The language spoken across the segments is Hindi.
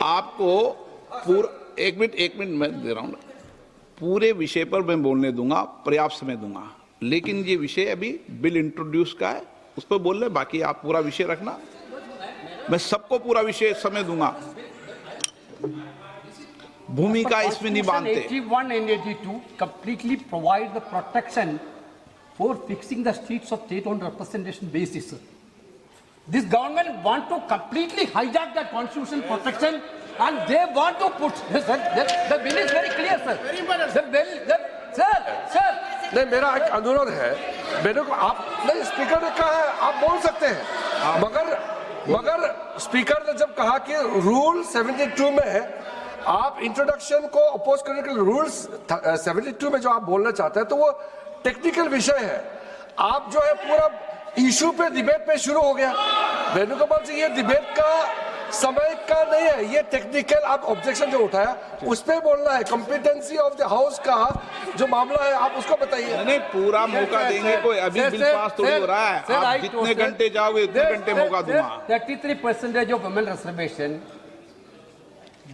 आपको एक मिनट मैं दे रहा हूं। पूरे विषय पर मैं बोलने दूंगा, पर्याप्त समय दूंगा, लेकिन ये विषय अभी बिल इंट्रोड्यूस का है, उस पर बोल रहे, बाकी आप पूरा विषय रखना, मैं सबको पूरा विषय समय दूंगा। भूमिका इसमें नहीं बांधते। 81 and 82 completely provide the protection for fixing the streets of state on representation basis. This government want to completely hijack that constitutional protection and they want to put, the bill is very clear, sir. The bill, sir. नहीं, मेरा एक अनुरोध है, मेरे को आप नहीं, स्पीकर ने कहा है आप बोल सकते हैं, मगर स्पीकर ने जब कहा कि रूल 72 में है, आप इंट्रोडक्शन को अपोज करने के लिए रूल्स 72 में जो आप बोलना चाहते हैं तो वो टेक्निकल विषय है। आप जो है पूरा इशू पे डिबेट पे शुरू हो गया। वेणुगोपाल जी, ये डिबेट का समय का नहीं है, ये टेक्निकल आप ऑब्जेक्शन जो उठाया उस पे बोलना है। कॉम्पिटेंसी ऑफ द हाउस का जो मामला है आप उसको बताइए। नहीं, पूरा मौका देंगे, कोई अभी बिल पास थोड़ी हो रहा है, आप जितने घंटे जाओगे उतने घंटे मौका दूंगा। 33% of women reservation,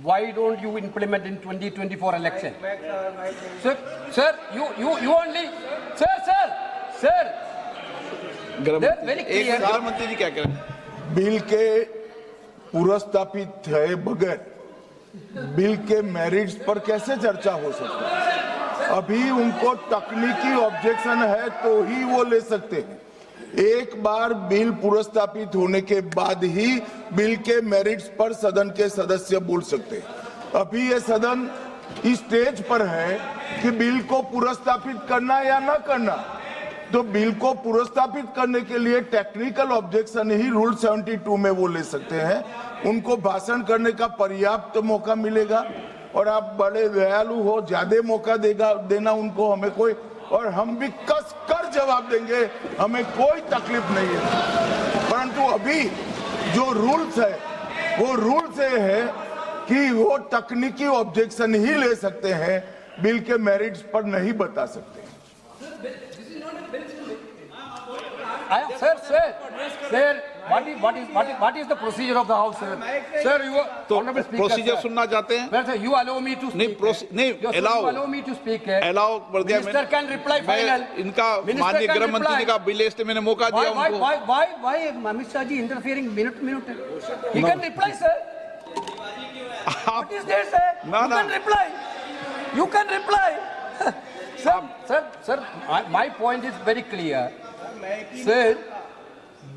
why don't you implement in 2024 election? Sir, you only, sir. गृह मंत्री जी क्या कह रहे हैं? बिल के पुरस्तापित है बगैर बिल के मेरिट्स पर कैसे चर्चा हो सकती है? अभी उनको तकनीकी ऑब्जेक्शन है तो ही वो ले सकते हैं। एक बार बिल पुरस्तापित होने के बाद ही बिल के मेरिट्स पर सदन के सदस्य बोल सकते हैं। अभी ये सदन इस स्टेज पर है कि बिल को पुरस्तापित करना या ना करना, तो बिल को पुरस्तापित करने के लिए टेक्निकल ऑब्जेक्शन ही रूल 72 में वो ले सकते हैं। उनको भाषण करने का पर्याप्त मौका मिलेगा और आप बड़े दयालु हो, ज्यादा मौका देना उनको, हमें कोई, और हम भी कस कर जवाब देंगे, हमें कोई तकलीफ नहीं है। परंतु अभी जो रूल्स है वो रूल्स है कि वो तकनीकी ऑब्जेक्शन ही ले सकते हैं, बिल के मेरिट्स पर नहीं बता सकते। Sir, what is the procedure of the house, sir? Sir, you तो प्रोसीजर सुनना चाहते हैं? Sir, you allow me to speak. नहीं, allow me to speak. Allow कर दिया Minister can reply final. इनका माननीय गृह मंत्री जी का बिल इसलिए मैंने मौका दिया उनको। Why Amit Shah ji interfering minute? He can reply, sir. What is there, sir? You can reply. Sir, my point is very clear. Sir,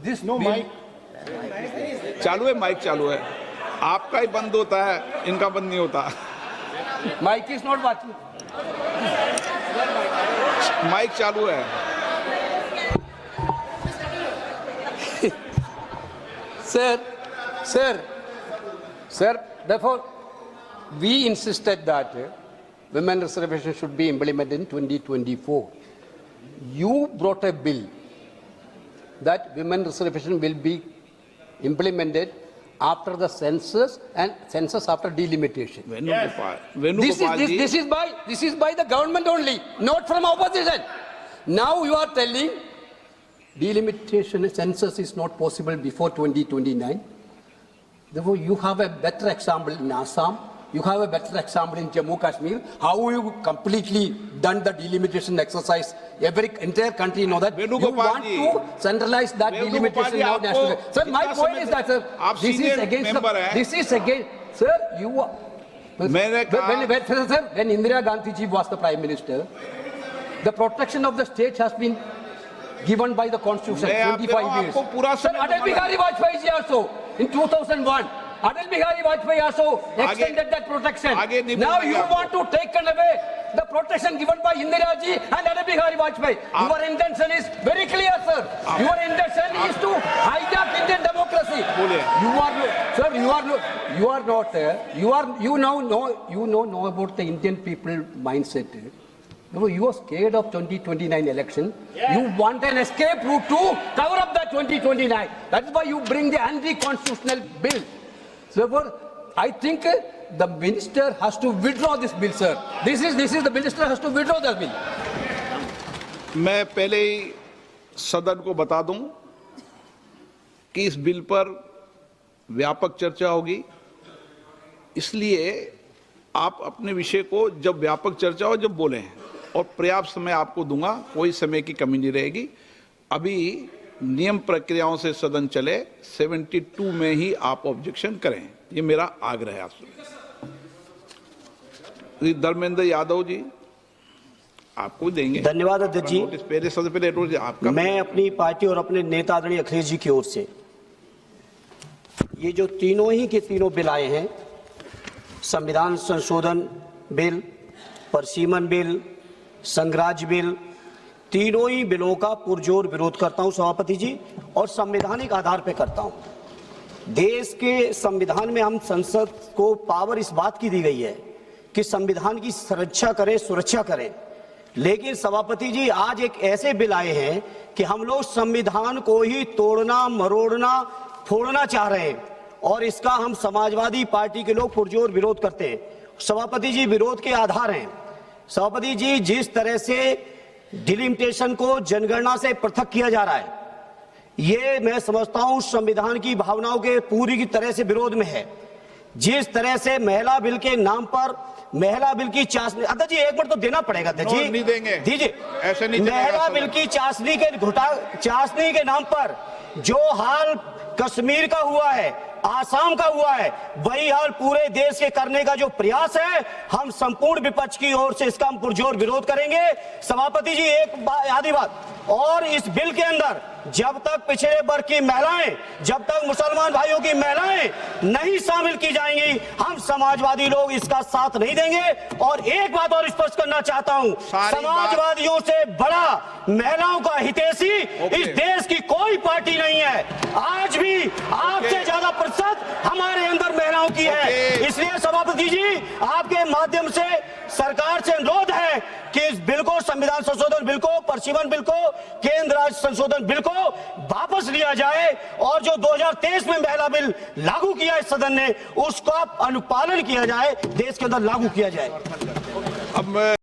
this bill. चालू है, माइक चालू है, आपका ही बंद होता है, इनका बंद नहीं होता। Mic is not working. Mic चालू है। Sir, therefore, we insisted that women reservation should be implemented in 2024. You brought a bill that women reservation will be implemented after the census and census after delimitation. This is by the government only, not from opposition. Now you are telling delimitation census is not possible before 2029. Therefore, you have a better example in Assam. You have a better example in Jammu Kashmir. How you completely done the delimitation exercise? Every entire country know that. You want to centralize that delimitation now national. Sir, my point is that, sir, this is against. Sir, you are. When Indira Gandhi ji was the Prime Minister, the protection of the state has been given by the Constitution 25 years. Sir, Atal Bihari Vajpayee ji also in 2001. Atal Bihari Vajpayee also extended that protection. Now you want to take away the protection given by Indira ji and Atal Bihari Vajpayee. Your intention is very clear, sir. Your intention is to hijack Indian democracy. You know about the Indian people mindset. You are scared of 2029 election. You want an escape route to cover up that 2029. That is why you bring the anti-constitutional bill. Therefore, I think the minister has to withdraw this bill, sir. This is the minister has to withdraw the bill. मैं पहले ही सदन को बता दूं कि इस बिल पर व्यापक चर्चा होगी, इसलिए आप अपने विषय को जब व्यापक चर्चा हो जब बोले हैं, और पर्याप्त समय आपको दूंगा, कोई समय की कमी नहीं रहेगी। अभी नियम प्रक्रियाओं से सदन चले, 72 में ही आप ऑब्जेक्शन करें, ये मेरा आग्रह है आपसे। धर्मेंद्र यादव जी, आपको देंगे। धन्यवाद अध्यक्ष जी। नोटिस पहले सबसे पहले नोटिस आपका। मैं अपनी पार्टी और अपने नेता आदरणीय अखिलेश जी की ओर से ये जो तीनों ही के तीनों बिल आए हैं, संविधान संशोधन बिल, परसीमन बिल, संघराज्य बिल, तीनों ही बिलों का पुरजोर विरोध करता हूं सभापति जी, और संवैधानिक आधार पर करता हूं। देश के संविधान में हम संसद को पावर इस बात की दी गई है कि संविधान की सुरक्षा करें, सुरक्षा करें, लेकिन सभापति जी आज एक ऐसे बिल आए हैं कि हम लोग संविधान को ही तोड़ना, मरोड़ना, फोड़ना चाह रहे हैं, और इसका हम समाजवादी पार्टी के लोग पुरजोर विरोध करते हैं। सभापति जी, विरोध के आधार हैं सभापति जी, जिस तरह से डिलिमिटेशन को जनगणना से पृथक किया जा रहा है, ये मैं समझता हूं संविधान की भावनाओं के पूरी की तरह से विरोध में है। जिस तरह से महिला बिल के नाम पर महिला बिल की चाशनी, अध्यक्ष जी एक मिनट तो देना पड़ेगा अध्यक्ष जी, नहीं देंगे, दीजिए। ऐसे नहीं महिला बिल की चाशनी के नाम पर जो हाल कश्मीर का हुआ है, आसाम का हुआ है, वही हाल पूरे देश के करने का जो प्रयास है, हम संपूर्ण विपक्ष की ओर से इसका हम पुरजोर विरोध करेंगे। सभापति जी एक आधी बात और, इस बिल के अंदर जब तक पिछड़े वर्ग की महिलाएं, जब तक मुसलमान भाइयों की महिलाएं नहीं शामिल की जाएंगी, हम समाजवादी लोग इसका साथ नहीं देंगे। और एक बात और स्पष्ट करना चाहता हूं, समाजवादियों से बड़ा महिलाओं का हितैषी इस देश की कोई पार्टी नहीं है। आज भी आपसे ज्यादा प्रतिशत हमारे अंदर महिलाओं की है। इसलिए सभापति जी आपके माध्यम से सरकार से अनुरोध है कि इस बिल को, संविधान संशोधन बिल को, परसीमन बिल को, केंद्र राज्य संशोधन बिल को वापस लिया जाए, और जो 2023 में महिला बिल लागू किया इस सदन ने, उसका अनुपालन किया जाए, देश के अंदर लागू किया जाए। अब